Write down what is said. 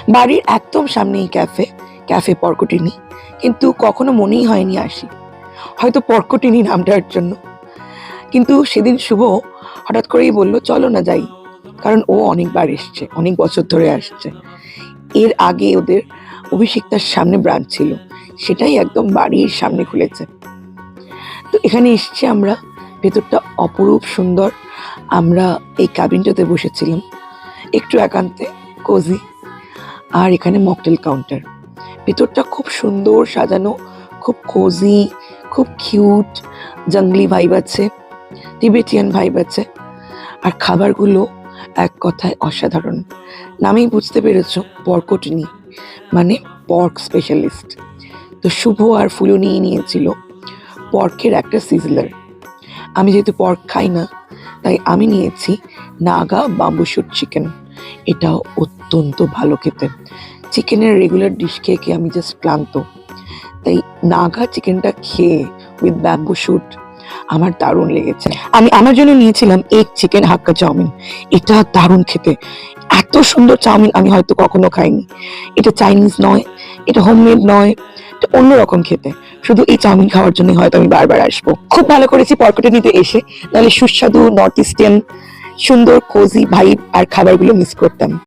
বাড়ির একদম সামনেই ক্যাফে, ক্যাফে পরকটিনি। কিন্তু কখনো মনেই হয়নি আসি, হয়তো পরকটিনি নামটার জন্য। কিন্তু সেদিন শুভ হঠাৎ করেই বলল চলো না যাই, কারণ ও অনেকবার এসছে, অনেক বছর ধরে আসছে। এর আগে ওদের অভিষিক্তার সামনে ব্রাঞ্চ ছিল, সেটাই একদম বাড়ির সামনে খুলেছে। তো এখানে এসছি আমরা, ভেতরটা অপরূপ সুন্দর। আমরা এই ক্যাবিনটাতে বসেছিলাম, একটু একান্তে, কোজি। আর এখানে মকটেল কাউন্টার, ভেতরটা খুব সুন্দর সাজানো, খুব কোজি, খুব কিউট, জঙ্গলি ভাইব আছে, টিবেটিয়ান ভাইব আছে। আর খাবারগুলো এক কথায় অসাধারণ। নামেই বুঝতে পেরেছো, পরকটিনি মানে পর্ক স্পেশালিস্ট। তো শুভ আর ফুলু নিয়েছিল পর্কের একটা সিজলার। আমি যেহেতু পর্ক খাই না, তাই আমি নিয়েছি নাগা বাম্বু শুট চিকেন। এটাও অত্যন্ত ভালো খেতে। চিকেনের রেগুলার ডিশ খেয়ে আমি জাস্ট ক্লান্ত, তাই নাগা চিকেনটা খেয়ে উইথ ব্যাম্বু শুট আমার দারুণ লেগেছে। আমি আমার জন্য নিয়েছিলাম এগ চিকেন হাক্কা চাউমিন। এটা দারুণ খেতে, এত সুন্দর চাউমিন আমি হয়তো কখনো খাইনি। এটা চাইনিজ নয়, এটা হোমমেড নয়, এটা অন্যরকম খেতে। শুধু এই চাউমিন খাওয়ার জন্য হয়তো আমি বারবার আসবো। খুব ভালো করেছি পরকটিনিতে এসে, নাহলে সুস্বাদু নর্থ ইস্টার্ন সুন্দর কোজি ভাইব আর খাবারগুলো মিস করতাম।